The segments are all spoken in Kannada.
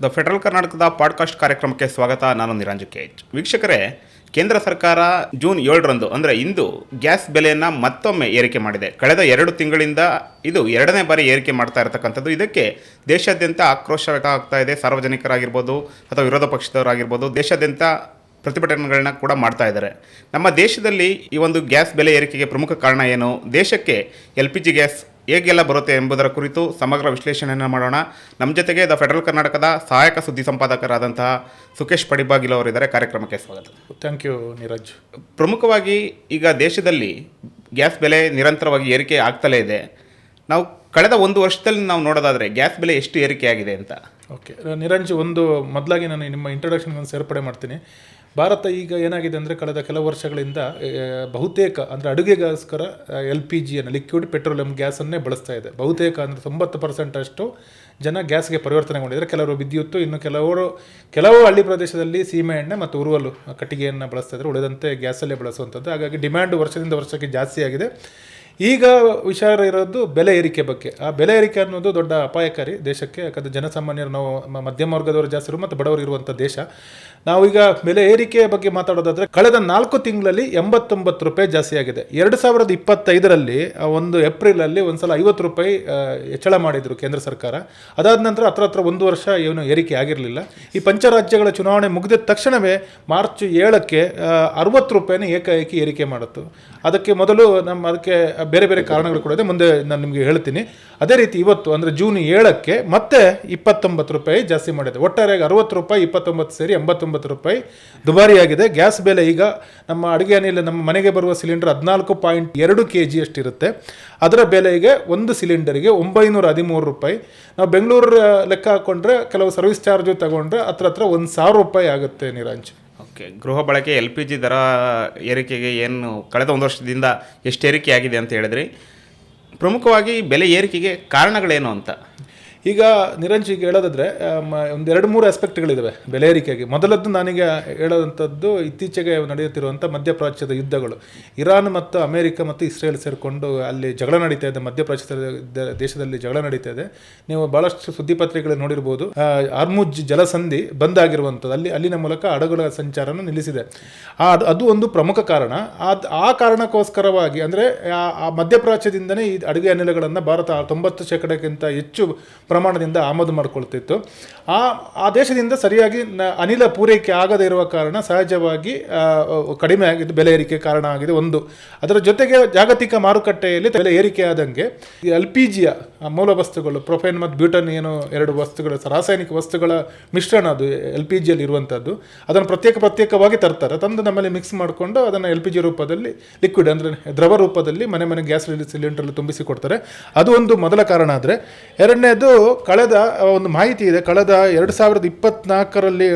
ದ ಫೆಡರಲ್ ಕರ್ನಾಟಕದ ಪಾಡ್ಕಾಸ್ಟ್ ಕಾರ್ಯಕ್ರಮಕ್ಕೆ ಸ್ವಾಗತ. ನಾನು ನಿರಂಜು ಕೆಎಚ್. ವೀಕ್ಷಕರೇ, ಕೇಂದ್ರ ಸರ್ಕಾರ ಜೂನ್ 7ರಂದು ಅಂದರೆ ಇಂದು ಗ್ಯಾಸ್ ಬೆಲೆಯನ್ನು ಮತ್ತೊಮ್ಮೆ ಏರಿಕೆ ಮಾಡಿದೆ. ಕಳೆದ 2 ತಿಂಗಳಿಂದ ಇದು 2ನೇ ಬಾರಿ ಏರಿಕೆ ಮಾಡ್ತಾ ಇರತಕ್ಕಂಥದ್ದು. ಇದಕ್ಕೆ ದೇಶಾದ್ಯಂತ ಆಕ್ರೋಶ ವ್ಯಕ್ತ ಆಗ್ತಾ ಇದೆ. ಸಾರ್ವಜನಿಕರಾಗಿರ್ಬೋದು ಅಥವಾ ವಿರೋಧ ಪಕ್ಷದವರಾಗಿರ್ಬೋದು ದೇಶಾದ್ಯಂತ ಪ್ರತಿಭಟನೆಗಳನ್ನ ಕೂಡ ಮಾಡ್ತಾ ಇದ್ದಾರೆ. ನಮ್ಮ ದೇಶದಲ್ಲಿ ಈ ಒಂದು ಗ್ಯಾಸ್ ಬೆಲೆ ಏರಿಕೆಗೆ ಪ್ರಮುಖ ಕಾರಣ ಏನು, ದೇಶಕ್ಕೆ LPG ಗ್ಯಾಸ್ ಹೇಗೆಲ್ಲ ಬರುತ್ತೆ ಎಂಬುದರ ಕುರಿತು ಸಮಗ್ರ ವಿಶ್ಲೇಷಣೆಯನ್ನು ಮಾಡೋಣ. ನಮ್ಮ ಜೊತೆಗೆ ದ ಫೆಡರಲ್ ಕರ್ನಾಟಕದ ಸಹಾಯಕ ಸುದ್ದಿ ಸಂಪಾದಕರಾದಂತಹ ಸುಖೇಶ್ ಪಡಿಬಾಗಿಲು ಅವರಿದ್ದಾರೆ. ಕಾರ್ಯಕ್ರಮಕ್ಕೆ ಸ್ವಾಗತ. Thank you Neeraj. ಪ್ರಮುಖವಾಗಿ ಈಗ ದೇಶದಲ್ಲಿ ಗ್ಯಾಸ್ ಬೆಲೆ ನಿರಂತರವಾಗಿ ಏರಿಕೆ ಆಗ್ತಲೇ ಇದೆ. ನಾವು ಕಳೆದ 1 ವರ್ಷದಲ್ಲಿ ನಾವು ನೋಡೋದಾದರೆ ಗ್ಯಾಸ್ ಬೆಲೆ ಎಷ್ಟು ಏರಿಕೆ ಆಗಿದೆ ಅಂತ. ಓಕೆ ನಿರಂಜ್, ಮೊದಲಾಗಿ ನಾನು ನಿಮ್ಮ ಇಂಟ್ರೊಡಕ್ಷನ್ಗೆ ಒಂದು ಸೇರ್ಪಡೆ ಮಾಡ್ತೀನಿ. ಭಾರತ ಈಗ ಏನಾಗಿದೆ ಅಂದರೆ ಕಳೆದ ಕೆಲವು ವರ್ಷಗಳಿಂದ ಬಹುತೇಕ ಅಂದರೆ ಅಡುಗೆಗೋಸ್ಕರ LPG ಲಿಕ್ವಿಡ್ ಪೆಟ್ರೋಲಿಯಂ ಗ್ಯಾಸನ್ನೇ ಬಳಸ್ತಾ ಇದೆ. ಬಹುತೇಕ ಅಂದರೆ 90% ಅಷ್ಟು ಜನ ಗ್ಯಾಸ್ಗೆ ಪರಿವರ್ತನೆಗೊಂಡಿದ್ದಾರೆ. ಕೆಲವರು ವಿದ್ಯುತ್ತು, ಇನ್ನು ಕೆಲವು ಹಳ್ಳಿ ಪ್ರದೇಶದಲ್ಲಿ ಸೀಮೆ ಎಣ್ಣೆ ಮತ್ತು ಉರುವಲು ಕಟ್ಟಿಗೆಯನ್ನು ಬಳಸ್ತಾ ಇದ್ದಾರೆ. ಉಳಿದಂತೆ ಗ್ಯಾಸಲ್ಲೇ ಬಳಸುವಂಥದ್ದು. ಹಾಗಾಗಿ ಡಿಮ್ಯಾಂಡ್ ವರ್ಷದಿಂದ ವರ್ಷಕ್ಕೆ ಜಾಸ್ತಿ ಆಗಿದೆ. ಈಗ ವಿಚಾರ ಇರೋದು ಬೆಲೆ ಏರಿಕೆ ಬಗ್ಗೆ. ಆ ಬೆಲೆ ಏರಿಕೆ ಅನ್ನೋದು ದೊಡ್ಡ ಅಪಾಯಕಾರಿ ದೇಶಕ್ಕೆ. ಯಾಕಂದರೆ ಜನಸಾಮಾನ್ಯರು, ನಾವು ಮಧ್ಯಮ ವರ್ಗದವರು ಜಾಸ್ತಿ ಇರುವ ಮತ್ತು ಬಡವರು ಇರುವಂಥ ದೇಶ. ನಾವೀಗ ಬೆಲೆ ಏರಿಕೆಯ ಬಗ್ಗೆ ಮಾತಾಡೋದಾದರೆ ಕಳೆದ 4 ತಿಂಗಳಲ್ಲಿ 89 ರೂಪಾಯಿ ಜಾಸ್ತಿ ಆಗಿದೆ. 2025ರಲ್ಲಿ 1 ಏಪ್ರಿಲಲ್ಲಿ ಒಂದ್ಸಲ 50 ರೂಪಾಯಿ ಹೆಚ್ಚಳ ಮಾಡಿದರು ಕೇಂದ್ರ ಸರ್ಕಾರ. ಅದಾದ ನಂತರ ಹತ್ರ 1 ವರ್ಷ ಏನು ಏರಿಕೆ ಆಗಿರಲಿಲ್ಲ. ಈ ಪಂಚರಾಜ್ಯಗಳ ಚುನಾವಣೆ ಮುಗಿದ ತಕ್ಷಣವೇ ಮಾರ್ಚ್ 7ಕ್ಕೆ 60 ರೂಪಾಯಿನ ಏಕಾಏಕಿ ಏರಿಕೆ ಮಾಡಿತ್ತು. ಅದಕ್ಕೆ ಮೊದಲು ಅದಕ್ಕೆ ಬೇರೆ ಬೇರೆ ಕಾರಣಗಳು ಕೂಡ ಇದೆ, ಮುಂದೆ ನಾನು ನಿಮಗೆ ಹೇಳ್ತೀನಿ. ಅದೇ ರೀತಿ ಇವತ್ತು ಅಂದರೆ ಜೂನ್ 7ಕ್ಕೆ ಮತ್ತೆ 29 ರೂಪಾಯಿ ಜಾಸ್ತಿ ಮಾಡಿದೆ. ಒಟ್ಟಾರೆಯಾಗಿ 60 ರೂಪಾಯಿ 29 ಸೇರಿ 89 ರೂಪಾಯಿ ದುಬಾರಿಯಾಗಿದೆ. ಗ್ಯಾಸ್ ಬೆಲೆ ಈಗ ನಮ್ಮ ಅಡುಗೆ ಅನಿಲ, ನಮ್ಮ ಮನೆಗೆ ಬರುವ ಸಿಲಿಂಡರ್ 14.2 kg ಅಷ್ಟಿರುತ್ತೆ. ಅದರ ಬೆಲೆಗೆ ಒಂದು ಸಿಲಿಂಡರಿಗೆ 913 ರೂಪಾಯಿ. ನಾವು ಬೆಂಗಳೂರು ಲೆಕ್ಕ ಹಾಕೊಂಡ್ರೆ ಕೆಲವು ಸರ್ವಿಸ್ ಚಾರ್ಜು ತಗೊಂಡ್ರೆ ಹತ್ರ 1,000 ರೂಪಾಯಿ ಆಗುತ್ತೆ ನಿರಂಜ್. ಓಕೆ, ಗೃಹ ಬಳಕೆ LPG ದರ ಏರಿಕೆಗೆ ಏನು ಕಳೆದ 1 ವರ್ಷದಿಂದ ಎಷ್ಟು ಏರಿಕೆ ಆಗಿದೆ ಅಂತ ಹೇಳಿದ್ರಿ. ಪ್ರಮುಖವಾಗಿ ಬೆಲೆ ಏರಿಕೆಗೆ ಕಾರಣಗಳೇನು ಅಂತ ಈಗ ನಿರಂಜ್ ಈಗ ಹೇಳೋದಾದರೆ ಒಂದು 2-3 ಆಸ್ಪೆಕ್ಟ್ಗಳಿದ್ದಾವೆ ಬೆಲೆ ಏರಿಕೆಗೆ. ಮೊದಲದ್ದು ನಾನೀಗ ಹೇಳೋದಂಥದ್ದು ಇತ್ತೀಚೆಗೆ ನಡೆಯುತ್ತಿರುವಂಥ ಮಧ್ಯಪ್ರಾಚ್ಯದ ಯುದ್ಧಗಳು. ಇರಾನ್ ಮತ್ತು ಅಮೇರಿಕ ಮತ್ತು ಇಸ್ರೇಲ್ ಸೇರಿಕೊಂಡು ಅಲ್ಲಿ ಜಗಳ ನಡೀತಾ ಇದೆ. ಮಧ್ಯಪ್ರಾಚ್ಯದ ದೇಶದಲ್ಲಿ ಜಗಳ ನಡೀತಾ ಇದೆ. ನೀವು ಭಾಳಷ್ಟು ಸುದ್ದಿಪತ್ರಿಕೆಗಳು ನೋಡಿರ್ಬೋದು. ಹಾರ್ಮುಜ್ ಜಲಸಂಧಿ ಬಂದ್ ಆಗಿರುವಂಥದ್ದು, ಅಲ್ಲಿನ ಮೂಲಕ ಹಡಗುಗಳ ಸಂಚಾರನ ನಿಲ್ಲಿಸಿದೆ. ಅದು ಒಂದು ಪ್ರಮುಖ ಕಾರಣ. ಆ ಕಾರಣಕ್ಕೋಸ್ಕರವಾಗಿ ಅಂದರೆ ಆ ಮಧ್ಯಪ್ರಾಚ್ಯದಿಂದನೇ ಈ ಅಡುಗೆ ಅನಿಲಗಳನ್ನು ಭಾರತ 90%ಕ್ಕಿಂತ ಹೆಚ್ಚು ಪ್ರಮಾಣದಿಂದ ಆಮದು ಮಾಡಿಕೊಳ್ತಿತ್ತು. ಆ ದೇಶದಿಂದ ಸರಿಯಾಗಿ ಅನಿಲ ಪೂರೈಕೆ ಆಗದೇ ಇರುವ ಕಾರಣ ಸಹಜವಾಗಿ ಕಡಿಮೆ ಆಗಿದ್ದು ಬೆಲೆ ಏರಿಕೆ ಕಾರಣ ಆಗಿದೆ ಒಂದು. ಅದರ ಜೊತೆಗೆ ಜಾಗತಿಕ ಮಾರುಕಟ್ಟೆಯಲ್ಲಿ ಬೆಲೆ ಏರಿಕೆ ಆದಂಗೆ LPGಯ ಮೂಲ ವಸ್ತುಗಳು ಪ್ರೊಪೇನ್ ಮತ್ತು ಬ್ಯೂಟನ್ ಏನು 2 ವಸ್ತುಗಳು, ರಾಸಾಯನಿಕ ವಸ್ತುಗಳ ಮಿಶ್ರಣ ಅದು LPGಯಲ್ಲಿ ಇರುವಂಥದ್ದು. ಅದನ್ನು ಪ್ರತ್ಯೇಕವಾಗಿ ತರ್ತಾರೆ. ತಂದು ನಮ್ಮಲ್ಲಿ ಮಿಕ್ಸ್ ಮಾಡಿಕೊಂಡು ಅದನ್ನು LPG ರೂಪದಲ್ಲಿ ಲಿಕ್ವಿಡ್ ಅಂದರೆ ದ್ರವ ರೂಪದಲ್ಲಿ ಮನೆ ಗ್ಯಾಸ್ ಸಿಲಿಂಡರ್ಲ್ಲಿ ತುಂಬಿಸಿ ಕೊಡ್ತಾರೆ. ಅದು ಒಂದು ಮೊದಲ ಕಾರಣ. ಆದರೆ ಎರಡನೇದು, ಕಳೆದ ಒಂದು ಮಾಹಿತಿ ಇದೆ. ಕಳೆದ 2024ರಲ್ಲಿ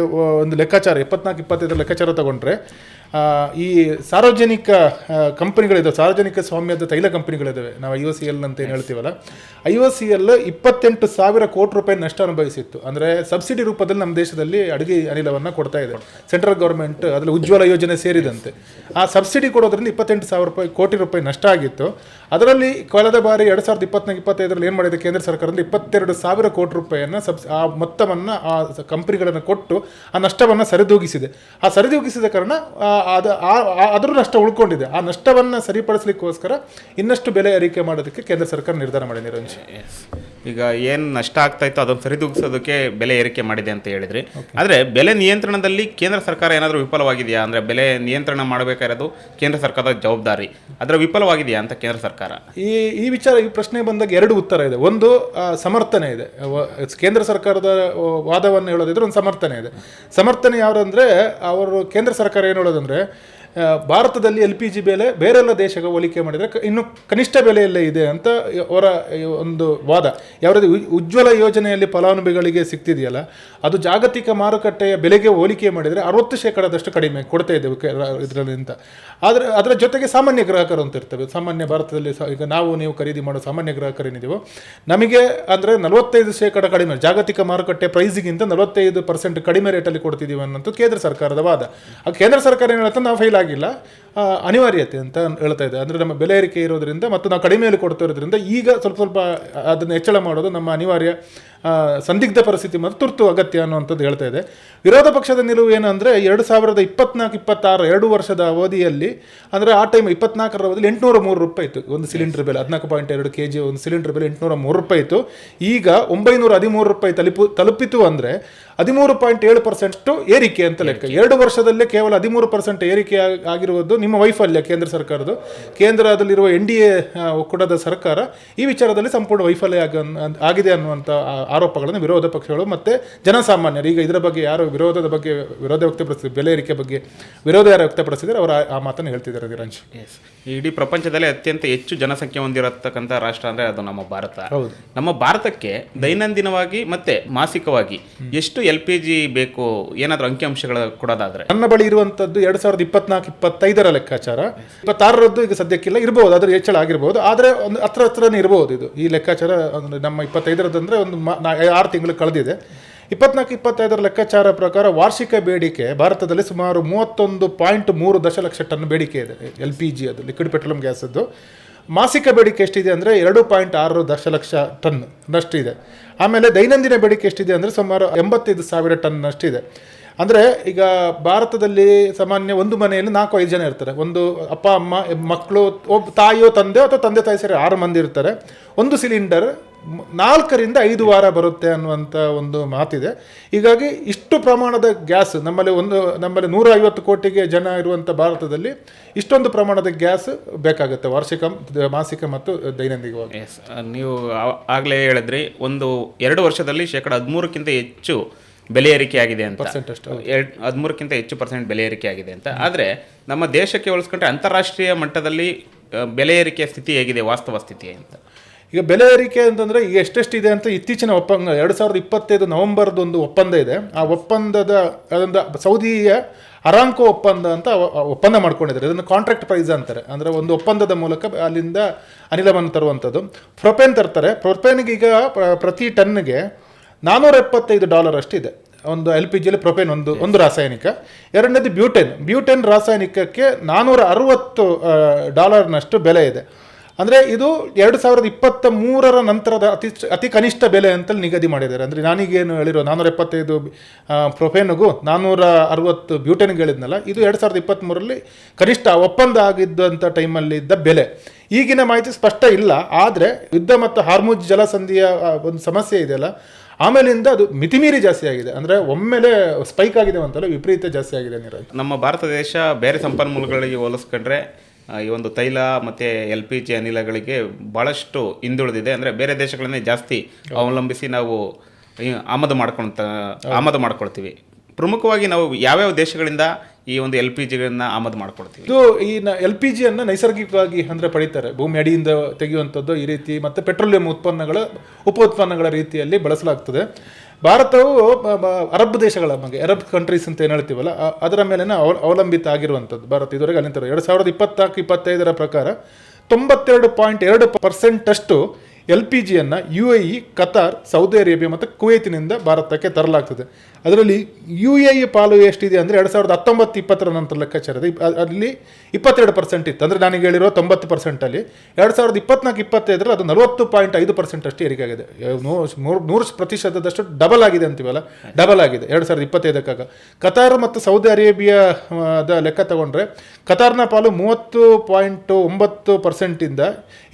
ಒಂದು ಲೆಕ್ಕಾಚಾರ, 24-25 ಲೆಕ್ಕಾಚಾರ ತಗೊಂಡ್ರೆ ಈ ಸಾರ್ವಜನಿಕ ಕಂಪನಿಗಳಿದ್ದಾವೆ, ಸಾರ್ವಜನಿಕ ಸ್ವಾಮ್ಯದ ತೈಲ ಕಂಪನಿಗಳಿದ್ದಾವೆ, ನಾವು IOCL ಅಂತ ಏನು ಹೇಳ್ತೀವಲ್ಲ, IOCL 28,000 ಕೋಟಿ ರೂಪಾಯಿ ನಷ್ಟ ಅನುಭವಿಸಿತ್ತು. ಅಂದರೆ ಸಬ್ಸಿಡಿ ರೂಪದಲ್ಲಿ ನಮ್ಮ ದೇಶದಲ್ಲಿ ಅಡುಗೆ ಅನಿಲವನ್ನು ಕೊಡ್ತಾ ಇದೆ ಸೆಂಟ್ರಲ್ ಗೌರ್ಮೆಂಟ್, ಅದರಲ್ಲಿ ಉಜ್ವಲ ಯೋಜನೆ ಸೇರಿದಂತೆ. ಆ ಸಬ್ಸಿಡಿ ಕೊಡೋದ್ರಿಂದ 28,000 ಕೋಟಿ ರೂಪಾಯಿ ನಷ್ಟ ಆಗಿತ್ತು. ಅದರಲ್ಲಿ ಕಳೆದ ಬಾರಿ 2024-25ರಲ್ಲಿ ಏನು ಮಾಡಿದೆ ಕೇಂದ್ರ ಸರ್ಕಾರದಿಂದ 22,000 ಕೋಟಿ ರೂಪಾಯಿಯನ್ನು ಆ ಮೊತ್ತವನ್ನು ಆ ಕಂಪನಿಗಳನ್ನು ಕೊಟ್ಟು ಆ ನಷ್ಟವನ್ನು ಸರಿದೂಗಿಸಿದೆ. ಆ ಸರಿದೂಗಿಸಿದ ಕಾರಣ ಅದರ ನಷ್ಟ ಉಳ್ಕೊಂಡಿದೆ. ಆ ನಷ್ಟವನ್ನು ಸರಿಪಡಿಸಲಿಕ್ಕೋಸ್ಕರ ಇನ್ನಷ್ಟು ಬೆಲೆ ಏರಿಕೆ ಮಾಡೋದಕ್ಕೆ ಕೇಂದ್ರ ಸರ್ಕಾರ ನಿರ್ಧಾರ ಮಾಡಿದೆ. ನಿರಂಜ್, ಈಗ ಏನು ನಷ್ಟ ಆಗ್ತಾ ಇತ್ತು ಅದನ್ನು ಸರಿದೂಗಿಸೋದಕ್ಕೆ ಬೆಲೆ ಏರಿಕೆ ಮಾಡಿದೆ ಅಂತ ಹೇಳಿದ್ರಿ. ಆದರೆ ಬೆಲೆ ನಿಯಂತ್ರಣದಲ್ಲಿ ಕೇಂದ್ರ ಸರ್ಕಾರ ಏನಾದರೂ ವಿಫಲವಾಗಿದೆಯಾ? ಅಂದರೆ ಬೆಲೆ ನಿಯಂತ್ರಣ ಮಾಡಬೇಕಾಗಿರೋದು ಕೇಂದ್ರ ಸರ್ಕಾರದ ಜವಾಬ್ದಾರಿ, ಅದರ ವಿಫಲವಾಗಿದೆಯಾ ಅಂತ ಕೇಂದ್ರ ಸರ್ಕಾರ? ಈ ಪ್ರಶ್ನೆ ಬಂದಾಗ 2 ಉತ್ತರ ಇದೆ. ಒಂದು ಸಮರ್ಥನೆ ಇದೆ. ಕೇಂದ್ರ ಸರ್ಕಾರದ ವಾದವನ್ನು ಹೇಳೋದಿದ್ರೆ ಒಂದು ಸಮರ್ಥನೆ ಇದೆ. ಸಮರ್ಥನೆ ಯಾವ್ದಂದ್ರೆ, ಅವರು ಕೇಂದ್ರ ಸರ್ಕಾರ ಏನು ಹೇಳೋದಂದ್ರೆ, ಭಾರತದಲ್ಲಿ LPG ಬೆಲೆ ಬೇರೆಲ್ಲ ದೇಶಕ್ಕೆ ಹೋಲಿಕೆ ಮಾಡಿದರೆ ಇನ್ನು ಕನಿಷ್ಠ ಬೆಲೆಯಲ್ಲೇ ಇದೆ ಅಂತ ಅವರ ಒಂದು ವಾದ. ಯಾವ್ದು ಉಜ್ವಲ ಯೋಜನೆಯಲ್ಲಿ ಫಲಾನುಭವಿಗಳಿಗೆ ಸಿಗ್ತಿದೆಯಲ್ಲ, ಅದು ಜಾಗತಿಕ ಮಾರುಕಟ್ಟೆಯ ಬೆಲೆಗೆ ಹೋಲಿಕೆ ಮಾಡಿದರೆ 60% ಕಡಿಮೆ ಕೊಡ್ತಾ ಇದ್ದೇವೆ ಇದರಲ್ಲಿ ಅಂತ. ಆದರೆ ಅದರ ಜೊತೆಗೆ ಸಾಮಾನ್ಯ ಗ್ರಾಹಕರು ಅಂತ ಇರ್ತವೆ. ಸಾಮಾನ್ಯ ಭಾರತದಲ್ಲಿ ಈಗ ನೀವು ಖರೀದಿ ಮಾಡೋ ಸಾಮಾನ್ಯ ಗ್ರಾಹಕರು ಏನಿದೆಯೋ ನಮಗೆ ಅಂದರೆ 45% ಕಡಿಮೆ, ಜಾಗತಿಕ ಮಾರುಕಟ್ಟೆ ಪ್ರೈಸಿಗಿಂತ 45% ಕಡಿಮೆ ರೇಟಲ್ಲಿ ಕೊಡ್ತಿದ್ದೀವಿ ಅನ್ನೋದು ಕೇಂದ್ರ ಸರ್ಕಾರದ ವಾದ. ಆ ಕೇಂದ್ರ ಸರ್ಕಾರ ಏನು ಹೇಳುತ್ತೆ, ನಾವು ಫೈಲ್ ಆಗಿಲ್ಲ, ಅನಿವಾರ್ಯತೆ ಅಂತ ಹೇಳ್ತಾ ಇದೆ. ಅಂದರೆ ನಮ್ಮ ಬೆಲೆ ಏರಿಕೆ ಇರೋದ್ರಿಂದ ಮತ್ತು ನಾವು ಕಡಿಮೆಯಲ್ಲಿ ಕೊಡ್ತಾ ಇರೋದ್ರಿಂದ ಈಗ ಸ್ವಲ್ಪ ಸ್ವಲ್ಪ ಅದನ್ನು ಹೆಚ್ಚಳ ಮಾಡೋದು ನಮ್ಮ ಅನಿವಾರ್ಯ ಸಂದಿಗ್ಧ ಪರಿಸ್ಥಿತಿ ಮತ್ತು ತುರ್ತು ಅಗತ್ಯ ಅನ್ನುವಂಥದ್ದು ಹೇಳ್ತಾ ಇದೆ. ವಿರೋಧ ಪಕ್ಷದ ನಿಲುವು ಏನಂದರೆ 2024-26 2 ವರ್ಷದ ಅವಧಿಯಲ್ಲಿ, ಅಂದರೆ ಆ ಟೈಮ್ 24ರ ಅವಧಿಯಲ್ಲಿ 803 ರೂಪಾಯಿ ಇತ್ತು ಒಂದು ಸಿಲಿಂಡರ್ ಬೆಲೆ, 14.2 kg ಒಂದು ಸಿಲಿಂಡರ್ ಬೆಲೆ 803 ರೂಪಾಯಿ ಇತ್ತು. ಈಗ 913 ರೂಪಾಯಿ ತಲುಪಿತು. ಅಂದರೆ 13.7% ಏರಿಕೆ ಅಂತ ಲೆಕ್ಕ. 2 ವರ್ಷದಲ್ಲೇ ಕೇವಲ 13% ಏರಿಕೆ ಆಗಿರುವುದು ನಿಮ್ಮ ವೈಫಲ್ಯ ಕೇಂದ್ರ ಸರ್ಕಾರದ್ದು. ಕೇಂದ್ರದಲ್ಲಿರುವ NDA ಒಕ್ಕೂಟದ ಸರ್ಕಾರ ಈ ವಿಚಾರದಲ್ಲಿ ಸಂಪೂರ್ಣ ವೈಫಲ್ಯ ಆಗಿದೆ ಅನ್ನುವಂಥ ಆರೋಪಗಳನ್ನು ವಿರೋಧ ಪಕ್ಷಗಳು ಮತ್ತು ಜನಸಾಮಾನ್ಯರು, ಈಗ ಇದರ ಬಗ್ಗೆ ಯಾರು ವಿರೋಧ ವ್ಯಕ್ತಪಡಿಸಿದ್ರು, ಬೆಲೆ ಏರಿಕೆ ಬಗ್ಗೆ ವಿರೋಧ ಯಾರು ವ್ಯಕ್ತಪಡಿಸಿದರೆ ಅವರು ಆ ಮಾತನ್ನು ಹೇಳ್ತಿದ್ದಾರೆ. ನಿರಂಜ್, ಇಡೀ ಪ್ರಪಂಚದಲ್ಲಿ ಅತ್ಯಂತ ಹೆಚ್ಚು ಜನಸಂಖ್ಯೆ ಹೊಂದಿರತಕ್ಕಂಥ ರಾಷ್ಟ್ರ ಅಂದರೆ ಅದು ನಮ್ಮ ಭಾರತ. ಹೌದು. ನಮ್ಮ ಭಾರತಕ್ಕೆ ದೈನಂದಿನವಾಗಿ ಮತ್ತೆ ಮಾಸಿಕವಾಗಿ ಎಷ್ಟು LPG ಬೇಕು, ಏನಾದರೂ ಅಂಕಿಅಂಶಗಳು ಕೊಡೋದಾದ್ರೆ? ನನ್ನ ಬಳಿ ಇರುವಂಥದ್ದು 2024-25 ಲೆಕ್ಕಾಚಾರ. 26ರದ್ದು ಈಗ ಸದ್ಯಕ್ಕಿಲ್ಲ, ಇರಬಹುದು, ಅದ್ರ ಹೆಚ್ಚಳ ಆಗಿರ್ಬೋದು, ಆದರೆ ಒಂದು ಹತ್ರನೇ ಇರಬಹುದು ಇದು ಈ ಲೆಕ್ಕಾಚಾರ. ನಮ್ಮ 25ರದ್ದು ಅಂದರೆ ಒಂದು 6 ತಿಂಗಳು ಕಳೆದಿದೆ. 24-25 ಲೆಕ್ಕಾಚಾರ ಪ್ರಕಾರ ವಾರ್ಷಿಕ ಬೇಡಿಕೆ ಭಾರತದಲ್ಲಿ ಸುಮಾರು 31.3 ದಶಲಕ್ಷ ಟನ್ ಬೇಡಿಕೆ ಇದೆ LPG, ಅದು ಲಿಕ್ವಿಡ್ ಪೆಟ್ರೋಲಿಯಂ ಗ್ಯಾಸದ್ದು. ಮಾಸಿಕ ಬೇಡಿಕೆ ಎಷ್ಟಿದೆ ಅಂದರೆ 2.6 ದಶಲಕ್ಷ ಟನ್ನಷ್ಟಿದೆ. ಆಮೇಲೆ ದೈನಂದಿನ ಬೇಡಿಕೆ ಎಷ್ಟಿದೆ ಅಂದರೆ ಸುಮಾರು 85,000 ಟನ್ನಷ್ಟಿದೆ. ಅಂದರೆ ಈಗ ಭಾರತದಲ್ಲಿ ಸಾಮಾನ್ಯ ಒಂದು ಮನೆಯಲ್ಲಿ 4-5 ಜನ ಇರ್ತಾರೆ. ಒಂದು ಅಪ್ಪ ಅಮ್ಮ ಮಕ್ಕಳು, ಒಬ್ಬ ತಾಯಿಯೋ ತಂದೆ ಅಥವಾ ತಂದೆ ತಾಯಿ ಸೇರಿ 6 ಮಂದಿ ಇರ್ತಾರೆ. ಒಂದು ಸಿಲಿಂಡರ್ 4ರಿಂದ 5 ವಾರ ಬರುತ್ತೆ ಅನ್ನುವಂಥ ಒಂದು ಮಾತಿದೆ. ಹೀಗಾಗಿ ಇಷ್ಟು ಪ್ರಮಾಣದ ಗ್ಯಾಸ್ ನಮ್ಮಲ್ಲಿ 150 ಕೋಟಿಗೆ ಜನ ಇರುವಂಥ ಭಾರತದಲ್ಲಿ ಇಷ್ಟೊಂದು ಪ್ರಮಾಣದ ಗ್ಯಾಸ್ ಬೇಕಾಗುತ್ತೆ ವಾರ್ಷಿಕ, ಮಾಸಿಕ ಮತ್ತು ದೈನಂದಿನವಾಗಿ. ಎಸ್, ನೀವು ಆಗಲೇ ಹೇಳಿದ್ರಿ 2 ವರ್ಷದಲ್ಲಿ 13% ಹೆಚ್ಚು ಬೆಲೆ ಏರಿಕೆ ಆಗಿದೆ ಅಂತ. 13% ಹೆಚ್ಚು ಬೆಲೆ ಏರಿಕೆ ಆಗಿದೆ ಅಂತ. ಆದರೆ ನಮ್ಮ ದೇಶಕ್ಕೆ ಹೋಲಿಸ್ಕೊಂಡ್ರೆ ಅಂತಾರಾಷ್ಟ್ರೀಯ ಮಟ್ಟದಲ್ಲಿ ಬೆಲೆ ಏರಿಕೆಯ ಸ್ಥಿತಿ ಹೇಗಿದೆ, ವಾಸ್ತವ ಸ್ಥಿತಿ ಅಂತ? ಈಗ ಬೆಲೆ ಏರಿಕೆ ಅಂತಂದರೆ ಈಗ ಎಷ್ಟೆಷ್ಟಿದೆ ಅಂತ ಇತ್ತೀಚಿನ ಒಪ್ಪಂದ 2025 ನವೆಂಬರ್ದು ಒಂದು ಒಪ್ಪಂದ ಇದೆ. ಆ ಒಪ್ಪಂದದ ಅದೊಂದು ಸೌದಿಯ ಅರಾಂಕೋ ಒಪ್ಪಂದ ಅಂತ ಒಪ್ಪಂದ ಮಾಡ್ಕೊಂಡಿದ್ದಾರೆ. ಇದನ್ನು ಕಾಂಟ್ರಾಕ್ಟ್ ಪ್ರೈಸ್ ಅಂತಾರೆ. ಅಂದರೆ ಒಂದು ಒಪ್ಪಂದದ ಮೂಲಕ ಅಲ್ಲಿಂದ ಅನಿಲವನ್ನು ತರುವಂಥದ್ದು. ಪ್ರೊಪೇನ್ ತರ್ತಾರೆ. ಪ್ರೊಪೇನ್ಗೆ ಈಗ ಪ್ರತಿ ಟನ್ಗೆ $475 ಅಷ್ಟಿದೆ. ಒಂದು LPGಯಲ್ಲಿ ಪ್ರೊಪೇನ್ ಒಂದು ರಾಸಾಯನಿಕ. ಎರಡನೇದು ಬ್ಯೂಟೆನ್ ರಾಸಾಯನಿಕಕ್ಕೆ $460 ಬೆಲೆ ಇದೆ. ಅಂದರೆ ಇದು 2023ರ ನಂತರದ ಅತಿ ಕನಿಷ್ಠ ಬೆಲೆ ಅಂತಲ್ಲಿ ನಿಗದಿ ಮಾಡಿದ್ದಾರೆ. ಅಂದರೆ ನಾನೀಗೇನು ಹೇಳಿರೋ 475 ಪ್ರೊಪೇನ್ಗೂ 460 ಬ್ಯೂಟೆನ್ಗೆ ಹೇಳಿದ್ನಲ್ಲ, ಇದು 2023ರಲ್ಲಿ ಕನಿಷ್ಠ ಒಪ್ಪಂದ ಆಗಿದ್ದಂಥ ಟೈಮಲ್ಲಿ ಇದ್ದ ಬೆಲೆ. ಈಗಿನ ಮಾಹಿತಿ ಸ್ಪಷ್ಟ ಇಲ್ಲ. ಆದರೆ ಯುದ್ಧ ಮತ್ತು ಹಾರ್ಮುಜ್ ಜಲಸಂಧಿಯ ಒಂದು ಸಮಸ್ಯೆ ಇದೆಯಲ್ಲ, ಆಮೇಲಿಂದ ಅದು ಮಿತಿಮೀರಿ ಜಾಸ್ತಿ ಆಗಿದೆ. ಅಂದರೆ ಒಮ್ಮೆಲೆ ಸ್ಪೈಕ್ ಆಗಿದೆ ಅಂತಲ್ಲ, ವಿಪರೀತ ಜಾಸ್ತಿ ಆಗಿದೆ. ನಮ್ಮ ಭಾರತ ದೇಶ ಬೇರೆ ಸಂಪನ್ಮೂಲಗಳಿಗೆ ಹೋಲಿಸ್ಕೊಂಡ್ರೆ ಈ ಒಂದು ತೈಲ ಮತ್ತು LPG ಅನಿಲಗಳಿಗೆ ಭಾಳಷ್ಟು ಹಿಂದುಳಿದಿದೆ. ಅಂದರೆ ಬೇರೆ ದೇಶಗಳನ್ನೇ ಜಾಸ್ತಿ ಅವಲಂಬಿಸಿ ನಾವು ಆಮದು ಮಾಡ್ಕೊಳ್ತೀವಿ. ಪ್ರಮುಖವಾಗಿ ನಾವು ಯಾವ್ಯಾವ ದೇಶಗಳಿಂದ ಈ ಒಂದು LPGಗಳನ್ನ ಆಮದು ಮಾಡ್ಕೊಳ್ತೀವಿ? ಇದು ಈ LPGಯನ್ನು ನೈಸರ್ಗಿಕವಾಗಿ ಅಂದರೆ ಪಡಿತಾರೆ, ಭೂಮಿ ಅಡಿಯಿಂದ ತೆಗೆಯುವಂಥದ್ದು ಈ ರೀತಿ, ಮತ್ತು ಪೆಟ್ರೋಲಿಯಂ ಉಪ ಉತ್ಪನ್ನಗಳ ರೀತಿಯಲ್ಲಿ ಬಳಸಲಾಗ್ತದೆ. ಭಾರತವು ಅರಬ್ ದೇಶಗಳ ಬಗ್ಗೆ, ಅರಬ್ ಕಂಟ್ರೀಸ್ ಅಂತ ಏನು ಹೇಳ್ತೀವಲ್ಲ, ಅದರ ಮೇಲೆ ಅವಲಂಬಿತ ಆಗಿರುವಂಥದ್ದು ಭಾರತ ಇದುವರೆಗೆ. ಅಲ್ಲಿಂದ 2024-25 ಪ್ರಕಾರ 92.2% LPGಯನ್ನು UAE, ಕತಾರ್, ಸೌದಿ ಅರೇಬಿಯಾ ಮತ್ತು ಕುವೈತಿನಿಂದ ಭಾರತಕ್ಕೆ ತರಲಾಗ್ತದೆ. ಅದರಲ್ಲಿ UAE ಪಾಲು ಎಷ್ಟಿದೆ ಅಂದರೆ 2019-20 ನಂತರ ಲೆಕ್ಕಾಚಾರ ಅಲ್ಲಿ 22% ಇತ್ತು. ಅಂದರೆ ನನಗೆ ಹೇಳಿರೋ 90%ಅಲ್ಲಿ 2024-25 ಅದು 40.5% ಅಷ್ಟು ಏರಿಕೆ ಆಗಿದೆ. 100% ಡಬಲ್ ಆಗಿದೆ ಅಂತೀವಲ್ಲ, ಡಬಲ್ ಆಗಿದೆ 2025. ಕತಾರ್ ಮತ್ತು ಸೌದಿ ಅರೇಬಿಯಾದ ಲೆಕ್ಕ ತಗೊಂಡ್ರೆ ಕತಾರ್ನ ಪಾಲು 30.9% ಇಂದ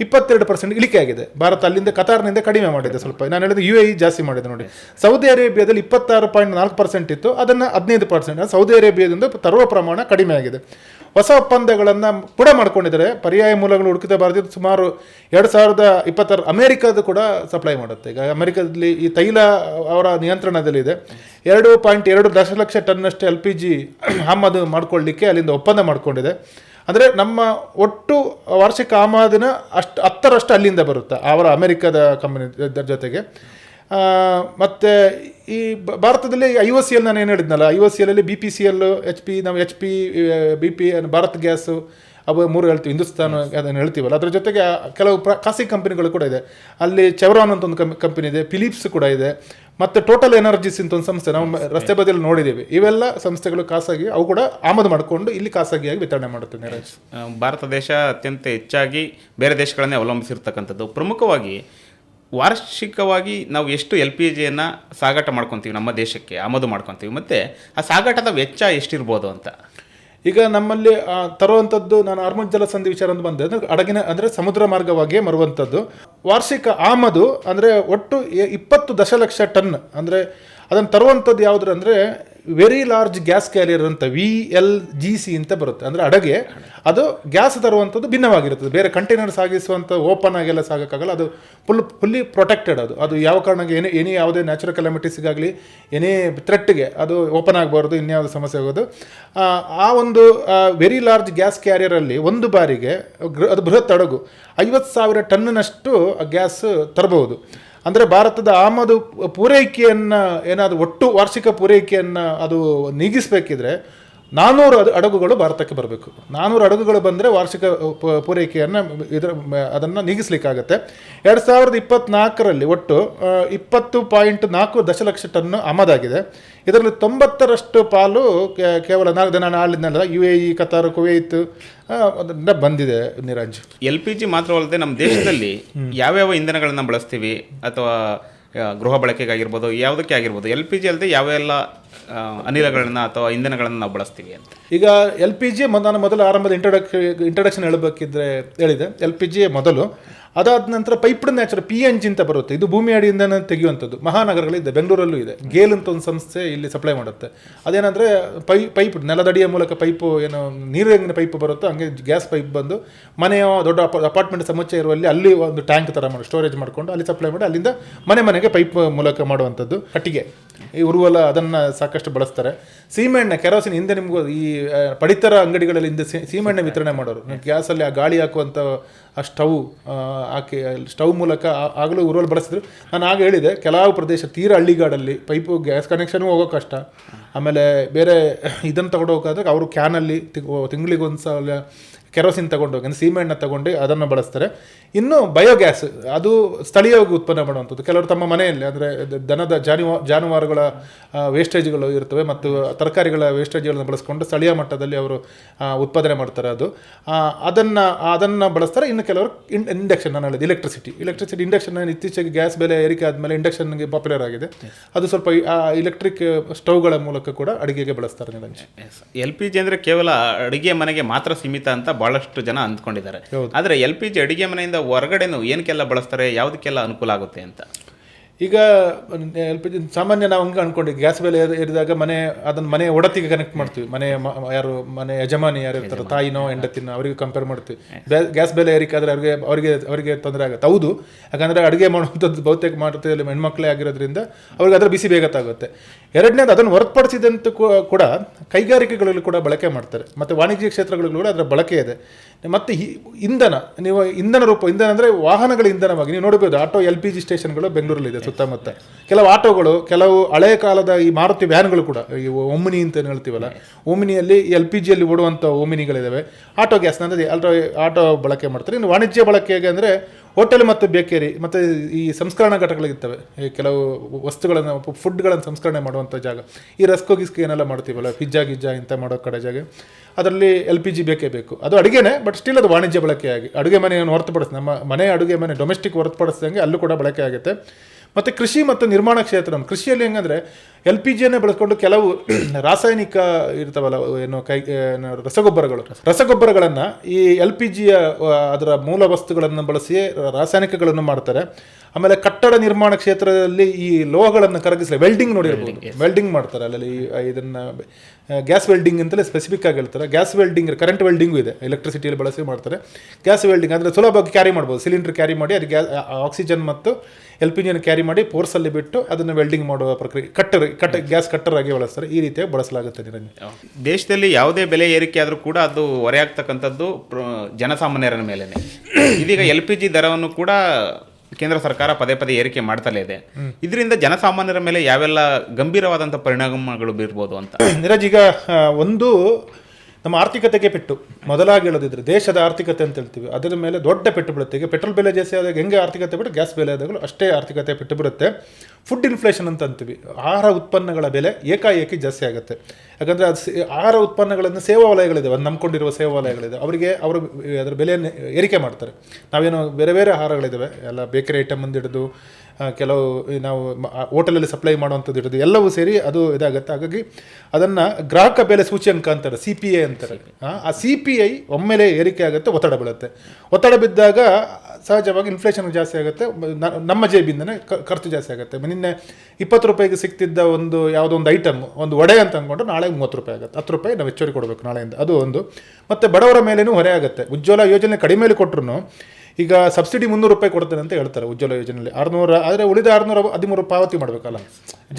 22% ಇಳಿಕೆ ಆಗಿದೆ. ಭಾರತ ಅಲ್ಲಿಂದ ಕತಾರ್ನಿಂದ ಕಡಿಮೆ ಮಾಡಿದೆ ಸ್ವಲ್ಪ. ನಾನು ಹೇಳಿದ್ರೆ UAE ಜಾಸ್ತಿ ಮಾಡಿದೆ ನೋಡಿ. ಸೌದಿ ಅರೇಬಿಯಾದಲ್ಲಿ 26.4% ಇತ್ತು, ಅದನ್ನು 15%. ಸೌದಿ ಅರೇಬಿಯಾದಿಂದ ತರುವ ಪ್ರಮಾಣ ಕಡಿಮೆ ಆಗಿದೆ. ಹೊಸ ಒಪ್ಪಂದಗಳನ್ನು ಕೂಡ ಮಾಡ್ಕೊಂಡಿದ್ದಾರೆ. ಪರ್ಯಾಯ ಮೂಲಗಳು ಹುಡುಕಿದ ಭಾರತ ಸುಮಾರು 2026 ಅಮೆರಿಕದ ಕೂಡ ಸಪ್ಲೈ ಮಾಡುತ್ತೆ. ಈಗ ಅಮೆರಿಕದಲ್ಲಿ ಈ ತೈಲ ಅವರ ನಿಯಂತ್ರಣದಲ್ಲಿದೆ. 2.2 ದಶಲಕ್ಷ ಟನ್ನಷ್ಟು LPG ಆಮದು ಮಾಡ್ಕೊಳ್ಳಿಕ್ಕೆ ಅಲ್ಲಿಂದ ಒಪ್ಪಂದ ಮಾಡ್ಕೊಂಡಿದೆ. ಅಂದರೆ ನಮ್ಮ ಒಟ್ಟು ವಾರ್ಷಿಕ ಆಮದಿನ 10% ಅಲ್ಲಿಂದ ಬರುತ್ತೆ ಅವರ ಅಮೆರಿಕದ ಕಂಪನಿ ಜೊತೆಗೆ. ಮತ್ತು ಈ ಭಾರತದಲ್ಲಿ IOCL ನಾನು ಏನು ಹೇಳಿದ್ನಲ್ಲ, IOCLಲ್ಲಿ BPCL, HP, ನಾವು HP, BP, ಭಾರತ್ ಗ್ಯಾಸು, ಅವು 3 ಹೇಳ್ತೀವಿ, ಹಿಂದೂಸ್ತಾನ್ ಅದನ್ನು ಹೇಳ್ತೀವಲ್ಲ, ಅದ್ರ ಜೊತೆಗೆ ಕೆಲವು ಖಾಸಗಿ ಕಂಪನಿಗಳು ಕೂಡ ಇದೆ. ಅಲ್ಲಿ ಚೆವ್ರಾನ್ ಅಂತ ಒಂದು ಕಂಪನಿ ಇದೆ, ಫಿಲಿಪ್ಸ್ ಕೂಡ ಇದೆ, ಮತ್ತು ಟೋಟಲ್ ಎನರ್ಜೀಸ್ ಅಂತ ಒಂದು ಸಂಸ್ಥೆ ನಾವು ರಸ್ತೆ ಬದಿಯಲ್ಲಿ ನೋಡಿದ್ದೀವಿ. ಇವೆಲ್ಲ ಸಂಸ್ಥೆಗಳು ಖಾಸಗಿ, ಅವು ಕೂಡ ಆಮದು ಮಾಡಿಕೊಂಡು ಇಲ್ಲಿ ಖಾಸಗಿಯಾಗಿ ವಿತರಣೆ ಮಾಡುತ್ತೆ. ನೀರಜ್, ಭಾರತ ದೇಶ ಅತ್ಯಂತ ಹೆಚ್ಚಾಗಿ ಬೇರೆ ದೇಶಗಳನ್ನೇ ಅವಲಂಬಿಸಿರ್ತಕ್ಕಂಥದ್ದು. ಪ್ರಮುಖವಾಗಿ ವಾರ್ಷಿಕವಾಗಿ ನಾವು ಎಷ್ಟು LPGಯನ್ನು ಸಾಗಾಟ ಮಾಡ್ಕೊತೀವಿ, ನಮ್ಮ ದೇಶಕ್ಕೆ ಆಮದು ಮಾಡ್ಕೊತೀವಿ, ಮತ್ತು ಆ ಸಾಗಾಟದ ವೆಚ್ಚ ಎಷ್ಟಿರ್ಬೋದು ಅಂತ? ಈಗ ನಮ್ಮಲ್ಲಿ ತರುವಂಥದ್ದು, ನಾನು ಹಾರ್ಮುಜ್ ಜಲಸಂಧಿ ವಿಚಾರ ಅಂತ ಬಂದೆ, ಅಂದರೆ ಹಡಗಿನ ಅಂದರೆ ಸಮುದ್ರ ಮಾರ್ಗವಾಗಿಯೇ ಮರುವಂಥದ್ದು. ವಾರ್ಷಿಕ ಆಮದು ಅಂದರೆ ಒಟ್ಟು 20 ದಶಲಕ್ಷ ಟನ್. ಅಂದರೆ ಅದನ್ನು ತರುವಂಥದ್ದು ಯಾವುದ್ರ ಅಂದರೆ ವೆರಿ ಲಾರ್ಜ್ ಗ್ಯಾಸ್ ಕ್ಯಾರಿಯರ್ ಅಂತ VLGC ಅಂತ ಬರುತ್ತೆ. ಅಂದರೆ ಅಡಗೆ ಅದು ಗ್ಯಾಸ್ ತರುವಂಥದ್ದು ಭಿನ್ನವಾಗಿರುತ್ತದೆ. ಬೇರೆ ಕಂಟೈನರ್ ಸಾಗಿಸುವಂಥ ಓಪನ್ ಆಗೆಲ್ಲ ಸಾಗೋಕ್ಕಾಗಲ್ಲ, ಅದು ಫುಲ್ಲಿ ಪ್ರೊಟೆಕ್ಟೆಡ್. ಅದು ಯಾವ ಕಾರಣಕ್ಕೆ ಏನೇ ಯಾವುದೇ ನ್ಯಾಚುರಲ್ ಕೆಲಾಮಿಟೀಸಿಗಾಗಲಿ ಏನೇ ಥ್ರೆಟ್ಗೆ ಅದು ಓಪನ್ ಆಗಬಾರ್ದು, ಇನ್ಯಾವುದೇ ಸಮಸ್ಯೆ ಆಗೋದು. ಆ ಒಂದು ವೆರಿ ಲಾರ್ಜ್ ಗ್ಯಾಸ್ ಕ್ಯಾರಿಯರಲ್ಲಿ ಒಂದು ಬಾರಿಗೆ ಅದು ಬೃಹತ್ ಹಡಗು 50,000 ಟನ್ನಷ್ಟು ಗ್ಯಾಸ್ ತರಬಹುದು. ಅಂದರೆ ಭಾರತದ ಆಮದು ಪೂರೈಕೆಯನ್ನು ಏನಾದರೂ ಒಟ್ಟು ವಾರ್ಷಿಕ ಪೂರೈಕೆಯನ್ನು ಅದು ನೀಗಿಸಬೇಕಿದ್ರೆ 400 ಹಡಗುಗಳು ಭಾರತಕ್ಕೆ ಬರಬೇಕು. 400 ಹಡಗುಗಳು ಬಂದರೆ ವಾರ್ಷಿಕ ಪೂರೈಕೆಯನ್ನು ಅದನ್ನು ನೀಗಿಸ್ಲಿಕ್ಕಾಗತ್ತೆ. 2024ರಲ್ಲಿ ಒಟ್ಟು 20.4 ದಶಲಕ್ಷ ಟನ್ ಆಮದಾಗಿದೆ. ಇದರಲ್ಲಿ 90ರಷ್ಟು ಪಾಲು ಕೇವಲ ನಾನು ಆಳಿದ್ನಲ್ಲ UAE, ಕತಾರ್, ಕುವೈತ್ ಅದರಿಂದ ಬಂದಿದೆ. ನೀರಜ್, LPG ಮಾತ್ರವಲ್ಲದೆ ನಮ್ಮ ದೇಶದಲ್ಲಿ ಯಾವ್ಯಾವ ಇಂಧನಗಳನ್ನು ಬಳಸ್ತೀವಿ, ಅಥವಾ ಗೃಹ ಬಳಕೆಗಾಗಿರ್ಬೋದು, ಯಾವುದಕ್ಕೆ ಆಗಿರ್ಬೋದು, LPG ಅಲ್ಲದೆ ಯಾವೆಲ್ಲ ಅನಿಲಗಳನ್ನು ಅಥವಾ ಇಂಧನಗಳನ್ನು ನಾವು ಬಳಸ್ತೀವಿ ಅಂತ? ಈಗ LPG ನಾನು ಮೊದಲು ಆರಂಭದ ಇಂಟ್ರಡಕ್ಷನ್ ಹೇಳಿದೆ. LPG ಮೊದಲು, ಅದಾದ ನಂತರ ಪೈಪ್ಡ್ ನ್ಯಾಚುರಲ್ PNG ಅಂತ ಬರುತ್ತೆ. ಇದು ಭೂಮಿ ಅಡಿಯಿಂದ ತೆಗೆಯುವಂಥದ್ದು. ಮಹಾನಗರಗಳಿದೆ, ಬೆಂಗಳೂರಲ್ಲೂ ಇದೆ. ಗೇಲ್ ಅಂತ ಒಂದು ಸಂಸ್ಥೆ ಇಲ್ಲಿ ಸಪ್ಲೈ ಮಾಡುತ್ತೆ. ಅದೇನಂದರೆ ಪೈಪ್ ನೆಲದಡಿಯ ಮೂಲಕ ಪೈಪು, ಏನು ನೀರು ಹೆಂಗಿನ ಪೈಪ್ ಬರುತ್ತೋ ಹಂಗೆ ಗ್ಯಾಸ್ ಪೈಪ್ ಬಂದು ಮನೆಯ ದೊಡ್ಡ ಅಪಾರ್ಟ್ಮೆಂಟ್ ಸಮುಚ್ಚಯ ಇರುವಲ್ಲಿ ಅಲ್ಲಿ ಒಂದು ಟ್ಯಾಂಕ್ ಥರ ಮಾಡಿ ಸ್ಟೋರೇಜ್ ಮಾಡಿಕೊಂಡು ಅಲ್ಲಿ ಸಪ್ಲೈ ಮಾಡಿ ಅಲ್ಲಿಂದ ಮನೆಗೆ ಪೈಪ್ ಮೂಲಕ ಮಾಡುವಂಥದ್ದು. ಕಟ್ಟಿಗೆ ಈ ಉರುವಲ ಅದನ್ನು ಸಾಕಷ್ಟು ಬಳಸ್ತಾರೆ. ಸೀಮೆಎಣ್ಣೆ, ಕೆರೋಸಿನ್ ಹಿಂದೆ ನಿಮಗೂ ಈ ಪಡಿತರ ಅಂಗಡಿಗಳಲ್ಲಿ ಹಿಂದೆ ಸೀಮೆಎಣ್ಣೆ ವಿತರಣೆ ಮಾಡೋರು. ಗ್ಯಾಸಲ್ಲಿ ಆ ಗಾಳಿ ಹಾಕುವಂಥ ಆ ಹಾಕಿ ಸ್ಟವ್ ಮೂಲಕ ಆಗಲೂ ಉರುವಲು ಬಳಸಿದ್ರು. ನಾನು ಆಗ ಹೇಳಿದೆ, ಕೆಲವು ಪ್ರದೇಶ ತೀರ ಹಳ್ಳಿಗಾಡಲ್ಲಿ ಪೈಪು ಗ್ಯಾಸ್ ಕನೆಕ್ಷನ್ ಹೋಗೋ ಕಷ್ಟ. ಆಮೇಲೆ ಬೇರೆ ಇದನ್ನು ತಗೊಂಡು ಹೋಗೋದಾದ್ರೆ ಅವರು ಕ್ಯಾನಲ್ಲಿ ತಿಂಗಳಿಗೆ ಒಂದು ಸಲ ಕೆರೋಸಿನ್ ತಗೊಂಡೋಗಿ ಅಂದರೆ ಸೀಮೆಎಣ್ಣೆ ತಗೊಂಡು ಅದನ್ನು ಬಳಸ್ತಾರೆ. ಇನ್ನು ಬಯೋಗ್ಯಾಸ್, ಅದು ಸ್ಥಳೀಯವಾಗಿ ಉತ್ಪನ್ನ ಮಾಡುವಂಥದ್ದು. ಕೆಲವರು ತಮ್ಮ ಮನೆಯಲ್ಲಿ ಅಂದರೆ ದನದ ಜಾನುವಾರುಗಳ ವೇಸ್ಟೇಜ್ಗಳು ಇರ್ತವೆ ಮತ್ತು ತರಕಾರಿಗಳ ವೇಸ್ಟೇಜ್ಗಳನ್ನು ಬಳಸ್ಕೊಂಡು ಸ್ಥಳೀಯ ಮಟ್ಟದಲ್ಲಿ ಅವರು ಉತ್ಪಾದನೆ ಮಾಡ್ತಾರೆ. ಅದನ್ನು ಬಳಸ್ತಾರೆ. ಇನ್ನು ಕೆಲವರು ಇಂಡಕ್ಷನ್, ನಾನು ಹೇಳಿದೆ ಎಲೆಕ್ಟ್ರಿಸಿಟಿ ಇಂಡಕ್ಷನ್ ಇತ್ತೀಚೆಗೆ ಗ್ಯಾಸ್ ಬೆಲೆ ಏರಿಕೆ ಆದಮೇಲೆ ಇಂಡಕ್ಷನ್ಗೆ ಪಾಪ್ಯುಲರ್ ಆಗಿದೆ. ಅದು ಸ್ವಲ್ಪ ಎಲೆಕ್ಟ್ರಿಕ್ ಸ್ಟವ್ಗಳ ಮೂಲಕ ಕೂಡ ಅಡುಗೆಗೆ ಬಳಸ್ತಾರೆ. LPG ಅಂದರೆ ಕೇವಲ ಅಡುಗೆ ಮನೆಗೆ ಮಾತ್ರ ಸೀಮಿತ ಅಂತ ಬಹಳಷ್ಟು ಜನ ಅಂದ್ಕೊಂಡಿದ್ದಾರೆ. ಆದರೆ LPG ಅಡುಗೆ ಮನೆಯಿಂದ ಹೊರಗಡೆನೂ ಏನಕ್ಕೆಲ್ಲ ಬಳಸ್ತಾರೆ, ಯಾವುದಕ್ಕೆಲ್ಲ ಅನುಕೂಲ ಆಗುತ್ತೆ ಅಂತ? ಈಗ LPG ಸಾಮಾನ್ಯ ನಾವು ಹಂಗೆ ಅನ್ಕೊಂಡಿದ್ವಿ, ಗ್ಯಾಸ್ ಬೆಲೆ ಏರಿದಾಗ ಮನೆ ಒಡತಿಗೆ ಕನೆಕ್ಟ್ ಮಾಡ್ತೀವಿ. ಮನೆ ಯಜಮಾನಿ ಯಾರು ಇರ್ತಾರೆ, ತಾಯಿನೋ ಹೆಂಡತಿನೋ, ಅವರಿಗೆ ಕಂಪೇರ್ ಮಾಡ್ತೀವಿ. ಗ್ಯಾಸ್ ಬೆಲೆ ಏರಿಕೆ ಆದರೆ ಅವರಿಗೆ ತೊಂದರೆ ಆಗುತ್ತೆ. ಹೌದು, ಯಾಕಂದರೆ ಅಡುಗೆ ಮಾಡುವಂಥದ್ದು ಬಹುತೇಕ ಮಾಡ್ತೀವಿ ಹೆಣ್ಮಕ್ಳೇ ಆಗಿರೋದ್ರಿಂದ ಅವ್ರಿಗೆ ಅದರ ಬಿಸಿ ಬೇಗ ತಾಗುತ್ತೆ. ಎರಡನೇದು, ಅದನ್ನು ಹೊರತುಪಡಿಸಿದಂತೂ ಕೂಡ ಕೈಗಾರಿಕೆಗಳಲ್ಲಿ ಕೂಡ ಬಳಕೆ ಮಾಡ್ತಾರೆ ಮತ್ತು ವಾಣಿಜ್ಯ ಕ್ಷೇತ್ರಗಳಲ್ಲಿ ಕೂಡ ಅದರ ಬಳಕೆ ಇದೆ. ಮತ್ತು ಇಂಧನ ಅಂದರೆ ವಾಹನಗಳ ಇಂಧನವಾಗಿ ನೀವು ನೋಡಬಹುದು. ಆಟೋ LPG ಸ್ಟೇಷನ್ಗಳು ಬೆಂಗಳೂರಲ್ಲಿದೆ ಸುತ್ತಮುತ್ತ. ಕೆಲವು ಆಟೋಗಳು, ಕೆಲವು ಹಳೆಯ ಕಾಲದ ಈ ಮಾರುತಿ ವ್ಯಾನ್ಗಳು ಕೂಡ, ಈ ಓಮಿನಿ ಅಂತ ಹೇಳ್ತೀವಲ್ಲ, ಓಮಿನಿಯಲ್ಲಿ LPGಯಲ್ಲಿ ಓಡುವಂಥ ಓಮಿನಿಗಳಿದ್ದಾವೆ. ಆಟೋ ಗ್ಯಾಸ್ ಅಂದರೆ ಆಟೋ ಬಳಕೆ ಮಾಡ್ತಾರೆ. ಇನ್ನು ವಾಣಿಜ್ಯ ಬಳಕೆಗೆ ಅಂದರೆ ಹೋಟೆಲ್ ಮತ್ತು ಬೇಕರಿ ಮತ್ತು ಈ ಸಂಸ್ಕರಣಾ ಘಟಕಗಳಿರ್ತವೆ. ಕೆಲವು ವಸ್ತುಗಳನ್ನು, ಫುಡ್ಗಳನ್ನು ಸಂಸ್ಕರಣೆ ಮಾಡುವಂಥ ಜಾಗ, ಈ ರಸ್ಕೋ ಗಿಸ್ಕೋ ಏನೆಲ್ಲ ಮಾಡ್ತೀವಲ್ಲ, ಪಿಜ್ಜಾ ಇಂಥ ಮಾಡೋ ಕಡೆ ಜಾಗ, ಅದರಲ್ಲಿ LPG ಬೇಕೇ ಬೇಕು. ಅದು ಅಡುಗೆನೇ, ಬಟ್ ಸ್ಟಿಲ್ ಅದು ವಾಣಿಜ್ಯ ಬಳಕೆಯಾಗಿ ಅಡುಗೆ ಮನೆಯನ್ನು ಹೊರತುಪಡಿಸಿ ನಮ್ಮ ಮನೆ ಅಡುಗೆ ಮನೆ ಡೊಮೆಸ್ಟಿಕ್ ಹೊರತುಪಡಿಸಿದಂಗೆ ಅಲ್ಲೂ ಕೂಡ ಬಳಕೆ ಆಗುತ್ತೆ. ಮತ್ತು ಕೃಷಿ ಮತ್ತು ನಿರ್ಮಾಣ ಕ್ಷೇತ್ರ, ಕೃಷಿಯಲ್ಲಿ ಹೆಂಗಂದರೆ LPGಯನ್ನೇ ಬಳಸ್ಕೊಂಡು ಕೆಲವು ರಾಸಾಯನಿಕ ಇರ್ತಾವಲ್ಲ, ರಸಗೊಬ್ಬರಗಳನ್ನು ಈ LPGಯ ಅದರ ಮೂಲ ವಸ್ತುಗಳನ್ನು ಬಳಸಿ ರಾಸಾಯನಿಕಗಳನ್ನು ಮಾಡ್ತಾರೆ. ಆಮೇಲೆ ಕಟ್ಟಡ ನಿರ್ಮಾಣ ಕ್ಷೇತ್ರದಲ್ಲಿ ಈ ಲೋಹಗಳನ್ನು ಕರಗಿಸಲಿ, ವೆಲ್ಡಿಂಗ್ ನೋಡಿರ್ಬೋದು, ವೆಲ್ಡಿಂಗ್ ಮಾಡ್ತಾರೆ. ಅಲ್ಲಿ ಇದನ್ನು ಗ್ಯಾಸ್ ವೆಲ್ಡಿಂಗ್ ಅಂತಲೇ ಸ್ಪೆಸಿಫಿಕ್ ಆಗಿ ಹೇಳ್ತಾರೆ. ಗ್ಯಾಸ್ ವೆಲ್ಡಿಂಗ್, ಕರೆಂಟ್ ವೆಲ್ಡಿಂಗು ಇದೆ, ಎಲೆಕ್ಟ್ರಿಸಿಟಿಯಲ್ಲಿ ಬಳಸಿ ಮಾಡ್ತಾರೆ. ಗ್ಯಾಸ್ ವೆಲ್ಡಿಂಗ್ ಅಂದರೆ ಸುಲಭವಾಗಿ ಕ್ಯಾರಿ ಮಾಡ್ಬೋದು, ಸಿಲಿಂಡರ್ ಕ್ಯಾರಿ ಮಾಡಿ ಅದು ಆಕ್ಸಿಜನ್ ಮತ್ತು LPGಯನ್ನು ಕ್ಯಾರಿ ಮಾಡಿ ಫೋರ್ಸಲ್ಲಿ ಬಿಟ್ಟು ಅದನ್ನು ವೆಲ್ಡಿಂಗ್ ಮಾಡುವ ಪ್ರಕ್ರಿಯೆ ಗ್ಯಾಸ್ ಕಟ್ಟರ್ ಆಗಿ ಬಳಸ್ತಾರೆ. ಈ ರೀತಿಯಾಗಿ ಬಳಸಲಾಗುತ್ತೆ. ದೇಶದಲ್ಲಿ ಯಾವುದೇ ಬೆಲೆ ಏರಿಕೆ ಆದರೂ ಕೂಡ ಅದು ಹೊರೆಯಾಗ್ತಕ್ಕಂಥದ್ದು ಜನಸಾಮಾನ್ಯರ ಮೇಲೇ. ಇದೀಗ LPG ದರವನ್ನು ಕೂಡ ಕೇಂದ್ರ ಸರ್ಕಾರ ಪದೇ ಏರಿಕೆ ಮಾಡ್ತಲೇ ಇದೆ. ಇದರಿಂದ ಜನಸಾಮಾನ್ಯರ ಮೇಲೆ ಯಾವೆಲ್ಲ ಗಂಭೀರವಾದಂಥ ಪರಿಣಾಮಗಳು ಬೀರ್ಬೋದು ಅಂತ? ನೀರಜ್, ಈಗ ಒಂದು ನಮ್ಮ ಆರ್ಥಿಕತೆಗೆ ಪೆಟ್ಟು. ಮೊದಲಾಗಿ ಹೇಳೋದಿದ್ರೆ ದೇಶದ ಆರ್ಥಿಕತೆ ಅಂತ ಹೇಳ್ತೀವಿ, ಅದರ ಮೇಲೆ ದೊಡ್ಡ ಪೆಟ್ಟು ಬೀಳುತ್ತೆ. ಈಗ ಪೆಟ್ರೋಲ್ ಬೆಲೆ ಜಾಸ್ತಿ ಆದಾಗ ಹೆಂಗೆ ಆರ್ಥಿಕತೆ ಬಿಟ್ಟು ಗ್ಯಾಸ್ ಬೆಲೆ ಆದಾಗಲೂ ಅಷ್ಟೇ ಆರ್ಥಿಕತೆ ಪೆಟ್ಟು ಬೀಳುತ್ತೆ. ಫುಡ್ ಇನ್ಫ್ಲೇಷನ್ ಅಂತ ಅಂತೀವಿ, ಆಹಾರ ಉತ್ಪನ್ನಗಳ ಬೆಲೆ ಏಕಾಏಕಿ ಜಾಸ್ತಿ ಆಗುತ್ತೆ. ಯಾಕಂದರೆ ಅದು ಆಹಾರ ಉತ್ಪನ್ನಗಳನ್ನು ಸೇವಾ ವಲಯಗಳಿದೆ, ಅದು ನಂಬ್ಕೊಂಡಿರುವ ಸೇವಾ ವಲಯಗಳಿದೆ, ಅವರಿಗೆ ಅವರು ಅದರ ಬೆಲೆಯನ್ನು ಏರಿಕೆ ಮಾಡ್ತಾರೆ. ನಾವೇನು ಬೇರೆ ಬೇರೆ ಆಹಾರಗಳಿದ್ದಾವೆ, ಎಲ್ಲ ಬೇಕರಿ ಐಟಮ್ ಅಂತ ಹಿಡಿದು ಕೆಲವು ನಾವು ಹೋಟೆಲಲ್ಲಿ ಸಪ್ಲೈ ಮಾಡುವಂಥದ್ದು ಹಿಡಿದು ಎಲ್ಲವೂ ಸೇರಿ ಅದು ಇದಾಗುತ್ತೆ. ಹಾಗಾಗಿ ಅದನ್ನು ಗ್ರಾಹಕ ಬೆಲೆ ಸೂಚ್ಯಂಕ ಅಂತಾರೆ, CPI ಅಂತಾರೆ. ಆ CPI ಒಮ್ಮೆಲೆ ಏರಿಕೆ ಆಗುತ್ತೆ, ಒತ್ತಡ ಬೀಳುತ್ತೆ. ಒತ್ತಡ ಬಿದ್ದಾಗ ಸಹಜವಾಗಿ ಇನ್ಫ್ಲೇಷನ್ ಜಾಸ್ತಿ ಆಗುತ್ತೆ, ನಮ್ಮ ಜೇಬಿಂದನೇ ಖರ್ಚು ಜಾಸ್ತಿ ಆಗುತ್ತೆ. ನಿನ್ನೆ 20 ರೂಪಾಯಿಗೆ ಸಿಗ್ತಿದ್ದ ಯಾವುದೋ ಒಂದು ಐಟಮ್, ಒಂದು ವಡೆ ಅಂತ ಅಂದ್ಕೊಂಡು ನಾಳೆ 30 ರೂಪಾಯಿ ಆಗುತ್ತೆ. 10 ರೂಪಾಯಿ ನಾವು ಹೆಚ್ಚುವರಿ ಕೊಡಬೇಕು ನಾಳೆಯಿಂದ, ಅದು ಒಂದು. ಮತ್ತು ಬಡವರ ಮೇಲೇನೂ ಹೊರೆ ಆಗುತ್ತೆ. ಉಜ್ವಲ ಯೋಜನೆ ಕಡಿಮೆಯಲ್ಲಿ ಕೊಟ್ಟರು ಈಗ ಸಬ್ಸಿಡಿ 300 ರೂಪಾಯಿ ಕೊಡ್ತೇನೆ ಅಂತ ಹೇಳ್ತಾರೆ ಉಜ್ವಲ ಯೋಜನೆಯಲ್ಲಿ, 600, ಆದರೆ ಉಳಿದ 613 ಪಾವತಿ ಮಾಡಬೇಕಲ್ಲ.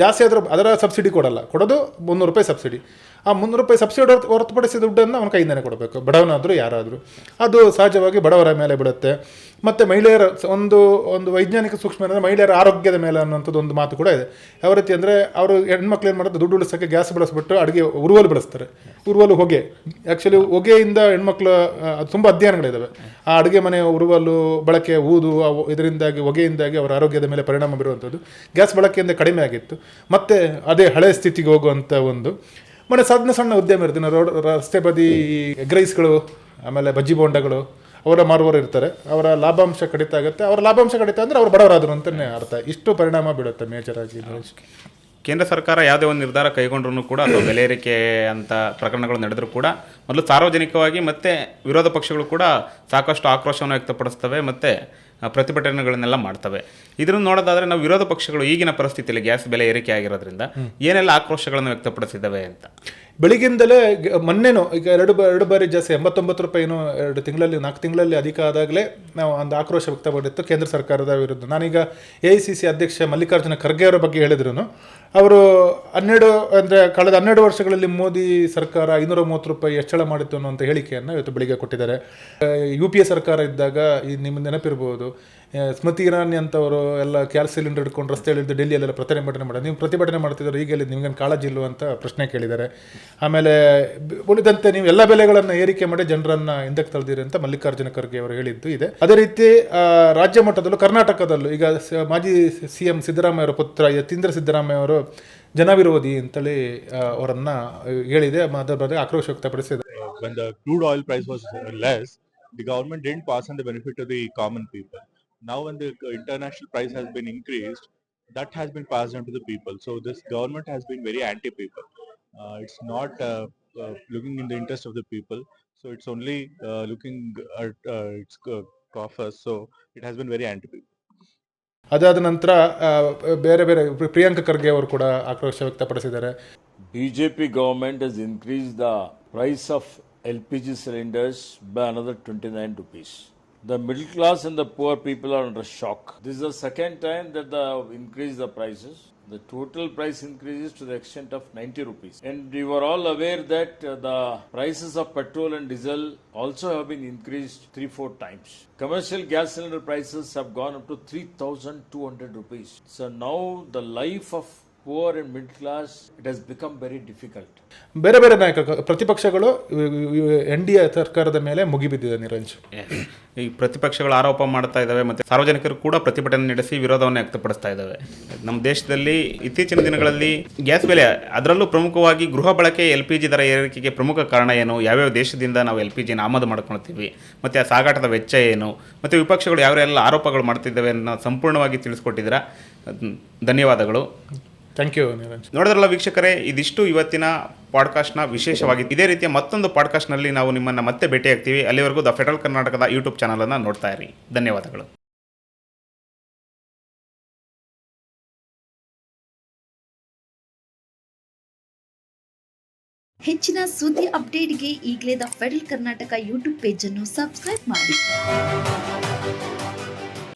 ಜಾಸ್ತಿ ಆದರೂ ಅದರ ಸಬ್ಸಿಡಿ ಕೊಡೋದು 300 ರೂಪಾಯಿ ಸಬ್ಸಿಡಿ. ಆ 300 ರೂಪಾಯಿ ಸಬ್ಸಿಡಿ ಹೊರತುಪಡಿಸಿದ ದುಡ್ಡನ್ನು ಅವನ ಕೈಯಿಂದನೇ ಕೊಡಬೇಕು, ಬಡವನಾದರೂ ಯಾರಾದರೂ. ಅದು ಸಹಜವಾಗಿ ಬಡವರ ಮೇಲೆ ಬಿಡುತ್ತೆ. ಮತ್ತು ಮಹಿಳೆಯರ ಒಂದು ವೈಜ್ಞಾನಿಕ ಸೂಕ್ಷ್ಮ ಅಂದರೆ ಮಹಿಳೆಯರ ಆರೋಗ್ಯದ ಮೇಲೆ ಅನ್ನೋಂಥದ್ದು ಒಂದು ಮಾತು ಕೂಡ ಇದೆ. ಯಾವ ರೀತಿ ಅಂದರೆ ಅವರು ಹೆಣ್ಮಕ್ಳು ಏನು ಮಾಡೋದು, ದುಡ್ಡು ಉಳಿಸೋಕ್ಕೆ ಗ್ಯಾಸ್ ಬಳಸ್ಬಿಟ್ಟು ಅಡುಗೆ ಉರುವಲು ಬಳಸ್ತಾರೆ. ಉರುವಲು ಹೊಗೆ, ಆ್ಯಕ್ಚುಲಿ ಹೊಗೆಯಿಂದ ಹೆಣ್ಮಕ್ಳು ಅದು ತುಂಬ ಅಧ್ಯಯನಗಳಿದ್ದಾವೆ. ಆ ಅಡುಗೆ ಮನೆ ಉರುವಲು ಬಳಕೆ, ಊದು, ಇದರಿಂದಾಗಿ ಹೊಗೆಯಿಂದಾಗಿ ಅವರ ಆರೋಗ್ಯದ ಮೇಲೆ ಪರಿಣಾಮ ಬೀರುವಂಥದ್ದು ಗ್ಯಾಸ್ ಬಳಕೆಯಿಂದ ಕಡಿಮೆ ಆಗಿತ್ತು. ಮತ್ತು ಅದೇ ಹಳೆಯ ಸ್ಥಿತಿಗೆ ಹೋಗುವಂಥ ಒಂದು ಮನೆ ಸಣ್ಣ ಉದ್ಯಮ ಇರ್ತೀನಿ. ರಸ್ತೆ ಬದಿ ಎಗ್ ರೈಸ್ಗಳು, ಆಮೇಲೆ ಬಜ್ಜಿ ಬೋಂಡಗಳು ಅವರ ಮಾರುವವರು ಇರ್ತಾರೆ. ಅವರ ಲಾಭಾಂಶ ಕಡಿತ ಆಗುತ್ತೆ. ಅವರ ಲಾಭಾಂಶ ಕಡಿತ ಅಂದರೆ ಅವರು ಬಡವರಾದರು ಅಂತಲೇ ಅರ್ಥ. ಇಷ್ಟು ಪರಿಣಾಮ ಬೀಳುತ್ತೆ ಮೇಜರ್ ಆಗಿ. ಕೇಂದ್ರ ಸರ್ಕಾರ ಯಾವುದೇ ಒಂದು ನಿರ್ಧಾರ ಕೈಗೊಂಡ್ರೂ ಕೂಡ ಅಥವಾ ಬೆಲೆ ಏರಿಕೆ ಅಂತ ಪ್ರಕರಣಗಳು ನಡೆದರೂ ಕೂಡ ಮೊದಲು ಸಾರ್ವಜನಿಕವಾಗಿ ಮತ್ತು ವಿರೋಧ ಪಕ್ಷಗಳು ಕೂಡ ಸಾಕಷ್ಟು ಆಕ್ರೋಶವನ್ನು ವ್ಯಕ್ತಪಡಿಸ್ತವೆ ಮತ್ತು ಪ್ರತಿಭಟನೆಗಳನ್ನೆಲ್ಲ ಮಾಡ್ತವೆ. ಇದನ್ನು ನೋಡೋದಾದರೆ ನಾವು ವಿರೋಧ ಪಕ್ಷಗಳು ಈಗಿನ ಪರಿಸ್ಥಿತಿಯಲ್ಲಿ ಗ್ಯಾಸ್ ಬೆಲೆ ಏರಿಕೆ ಆಗಿರೋದ್ರಿಂದ ಏನೆಲ್ಲ ಆಕ್ರೋಶಗಳನ್ನು ವ್ಯಕ್ತಪಡಿಸಿದ್ದಾವೆ ಅಂತ. ಬೆಳಿಗ್ಗಿಂದಲೇ ಮೊನ್ನೆನೂ ಈಗ ಎರಡು ಬಾರಿ ಜಾಸ್ತಿ 89 ರೂಪಾಯಿನೂ 4 ತಿಂಗಳಲ್ಲಿ ಅಧಿಕ ಆದಾಗಲೇ ನಾವು ಒಂದು ಆಕ್ರೋಶ ವ್ಯಕ್ತಪಡಿತ್ತು ಕೇಂದ್ರ ಸರ್ಕಾರದ ವಿರುದ್ಧ. ನಾನೀಗ AICC ಅಧ್ಯಕ್ಷ ಮಲ್ಲಿಕಾರ್ಜುನ ಖರ್ಗೆ ಅವರ ಬಗ್ಗೆ ಹೇಳಿದ್ರು, ಅವರು ಕಳೆದ 12 ವರ್ಷಗಳಲ್ಲಿ ಮೋದಿ ಸರ್ಕಾರ 530 ರೂಪಾಯಿ ಹೆಚ್ಚಳ ಮಾಡಿತ್ತು ಅನ್ನುವಂಥ ಹೇಳಿಕೆಯನ್ನು ಇವತ್ತು ಬೆಳಿಗ್ಗೆ ಕೊಟ್ಟಿದ್ದಾರೆ. UPA ಸರ್ಕಾರ ಇದ್ದಾಗ ನಿಮ್ಮ ನೆನಪಿರ್ಬೋದು, ಸ್ಮೃತಿ ಇರಾನಿ ಅಂತವರು ಎಲ್ಲ ಗ್ಯಾಸ್ ಸಿಲಿಂಡರ್ ಹಿಡ್ಕೊಂಡು ರಸ್ತೆಯಲ್ಲಿದ್ದು ಡೆಲ್ಲಿಯಲ್ಲೆಲ್ಲ ಪ್ರತಿಭಟನೆ ಮಾಡೋದು. ನೀವು ಪ್ರತಿಭಟನೆ ಮಾಡ್ತಿದ್ದಾರೆ, ಈಗ ನಿಮ್ಗೇನು ಕಾಳಜಿ ಇಲ್ವ ಅಂತ ಪ್ರಶ್ನೆ ಕೇಳಿದ್ದಾರೆ. ಆಮೇಲೆ ಉಳಿದಂತೆ ನೀವು ಎಲ್ಲ ಬೆಲೆಗಳನ್ನು ಏರಿಕೆ ಮಾಡಿ ಜನರನ್ನು ಹಿಂದಕ್ಕೆ ತಳ್ದಿರಿ ಅಂತ ಮಲ್ಲಿಕಾರ್ಜುನ ಖರ್ಗೆ ಅವರು ಹೇಳಿದ್ದು ಇದೆ. ಅದೇ ರೀತಿ ರಾಜ್ಯ ಮಟ್ಟದಲ್ಲೂ ಕರ್ನಾಟಕದಲ್ಲೂ ಈಗ ಮಾಜಿ CM ಸಿದ್ದರಾಮಯ್ಯ ಅವರ ಪುತ್ರ ಯತೀಂದ್ರ ಸಿದ್ದರಾಮಯ್ಯ ಅವರು ಜನವಿರೋಧಿ ಅಂತೇಳಿ ಅವರನ್ನು ಹೇಳಿದೆ. ಅದರ ಬಗ್ಗೆ ಆಕ್ರೋಶ ವ್ಯಕ್ತಪಡಿಸಿದೆ. When the crude oil price was less, the government didn't pass on the benefit to the common people. Now when the international price has been increased, that has been passed on to the people. So this government has been very anti-people. It's not looking in the interest of the people. So it's only looking at its coffers. So it has been very anti-people. ಅದಾದ ನಂತರ ಬೇರೆ ಪ್ರಿಯಾಂಕ ಖರ್ಗೆ ಅವರು ಕೂಡ ಆಕ್ರೋಶ ವ್ಯಕ್ತಪಡಿಸಿದ್ದಾರೆ. BJP government has increased the price of LPG cylinders by another 29 rupees. The middle class and the poor people are under shock. This is the second time that they have increased the prices. The total price increases to the extent of 90 rupees. And you are all aware that the prices of petrol and diesel also have been increased 3-4 times. Commercial gas cylinder prices have gone up to 3,200 rupees. So now the life of poor and middle class, it has become very difficult. ಬೇರೆ ನಾಯಕ ಪ್ರತಿಪಕ್ಷಗಳು NDA ಸರ್ಕಾರದ ಮೇಲೆ ಮುಗಿಬಿದ್ದಿದೆ. ನಿರಂಜ್, ಈ ಪ್ರತಿಪಕ್ಷಗಳು ಆರೋಪ ಮಾಡ್ತಾ ಇದ್ದಾವೆ ಮತ್ತು ಸಾರ್ವಜನಿಕರು ಕೂಡ ಪ್ರತಿಭಟನೆ ನಡೆಸಿ ವಿರೋಧವನ್ನು ವ್ಯಕ್ತಪಡಿಸ್ತಾ ಇದ್ದಾವೆ. ನಮ್ಮ ದೇಶದಲ್ಲಿ ಇತ್ತೀಚಿನ ದಿನಗಳಲ್ಲಿ ಗ್ಯಾಸ್ ಬೆಲೆ, ಅದರಲ್ಲೂ ಪ್ರಮುಖವಾಗಿ ಗೃಹ ಬಳಕೆ LPG ದರ ಏರಿಕೆಗೆ ಪ್ರಮುಖ ಕಾರಣ ಏನು, ಯಾವ್ಯಾವ ದೇಶದಿಂದ ನಾವು LPGನ ಆಮದು ಮಾಡ್ಕೊಳ್ತೀವಿ ಮತ್ತು ಆ ಸಾಗಾಟದ ವೆಚ್ಚ ಏನು, ಮತ್ತು ವಿಪಕ್ಷಗಳು ಯಾವೆಲ್ಲ ಆರೋಪಗಳು ಮಾಡ್ತಿದ್ದಾವೆ ಅನ್ನೋ ಸಂಪೂರ್ಣವಾಗಿ ತಿಳಿಸ್ಕೊಟ್ಟಿದ್ದೀರಾ. ಧನ್ಯವಾದಗಳು. Thank you Niranj. ನೋಡಿದ್ರಲ್ಲ ವೀಕ್ಷಕರೇ, ಇದಿಷ್ಟು ಇವತ್ತಿನ ಪಾಡ್ಕಾಸ್ಟ್ನ ವಿಶೇಷವಾಗಿತ್ತು. ಇದೇ ರೀತಿಯ ಮತ್ತೊಂದು ಪಾಡ್ಕಾಸ್ಟ್ನಲ್ಲಿ ನಾವು ನಿಮ್ಮನ್ನು ಮತ್ತೆ ಭೇಟಿಯಾಗ್ತೀವಿ. ಅಲ್ಲಿವರೆಗೂ ದ ಫೆಡರಲ್ ಕರ್ನಾಟಕದ ಯೂಟ್ಯೂಬ್ ಚಾನಲನ್ನು ನೋಡ್ತಾ ಇರಿ. ಧನ್ಯವಾದಗಳು. ಹೆಚ್ಚಿನ ಸುದ್ದಿ ಅಪ್ಡೇಟ್ಗೆ ಈಗಲೇ the federal Karnataka YouTube page ಅನ್ನು ಸಬ್ಸ್ಕ್ರೈಬ್ ಮಾಡಿ.